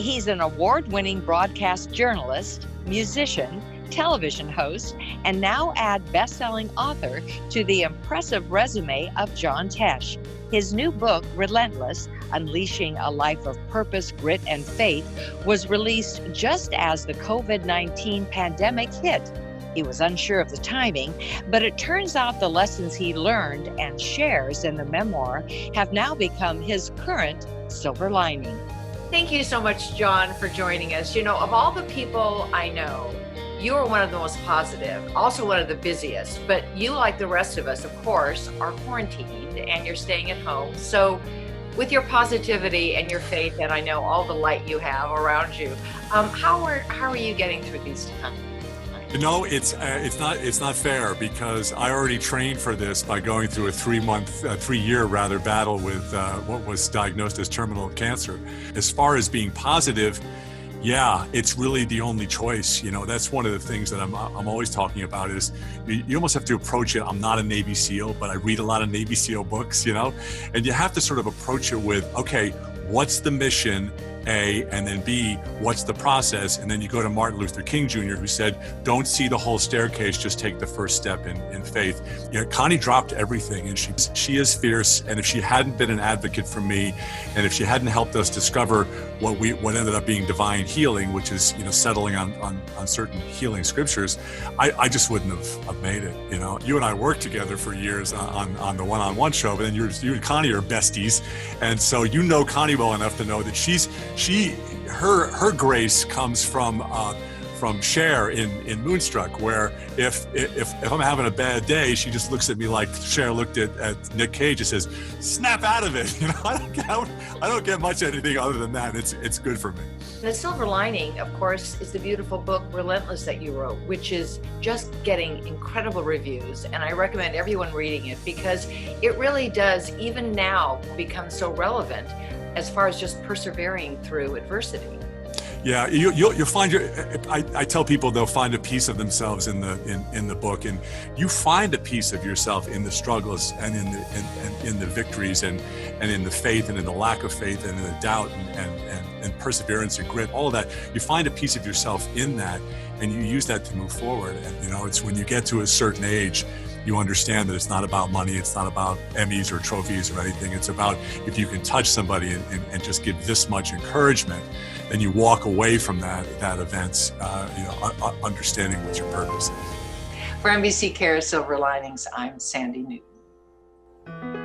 He's an award-winning broadcast journalist, musician, television host, and now add best-selling author to the impressive resume of John Tesh. His new book, Relentless, Unleashing a Life of Purpose, Grit, and Faith, was released just as the COVID-19 pandemic hit. He was unsure of the timing, but it turns out the lessons he learned and shares in the memoir have now become his current silver lining. Thank you so much, John, for joining us. You know, of all the people I know, you are one of the most positive, also one of the busiest, but you, like the rest of us, of course, are quarantined and you're staying at home. So with your positivity and your faith, and I know all the light you have around you, how are you getting through these times? You know, it's not fair, because I already trained for this by going through a 3-year battle with what was diagnosed as terminal cancer. As far as being positive, yeah, it's really the only choice. You know, that's one of the things that I'm always talking about is you almost have to approach it. I'm not a Navy SEAL, but I read a lot of Navy SEAL books, you know, and you have to sort of approach it with, okay, what's the mission? A, and then B, what's the process? And then you go to Martin Luther King Jr., who said, don't see the whole staircase, just take the first step in faith. You know, Connie dropped everything, and she is fierce. And if she hadn't been an advocate for me, and if she hadn't helped us discover what ended up being divine healing, which is, you know, settling on certain healing scriptures, I just wouldn't have made it. You know, you and I worked together for years on the one-on-one show, but then you and Connie are besties. And so you know Connie well enough to know that her grace comes from Cher in Moonstruck, where if I'm having a bad day, she just looks at me like Cher looked at Nick Cage and says, "Snap out of it." You know, I don't get much anything other than that. It's good for me. The silver lining, of course, is the beautiful book Relentless that you wrote, which is just getting incredible reviews, and I recommend everyone reading it, because it really does, even now, become so relevant as far as just persevering through adversity. Yeah, you'll find I tell people they'll find a piece of themselves in the book, and you find a piece of yourself in the struggles and in the victories and in the faith and in the lack of faith and in the doubt and perseverance and grit, all of that. You find a piece of yourself in that, and you use that to move forward. And you know, it's when you get to a certain age, you understand that it's not about money, it's not about Emmys or trophies or anything. It's about if you can touch somebody and just give this much encouragement, then you walk away from that event, understanding what your purpose is. For NBC Cares Silver Linings, I'm Sandy Newton.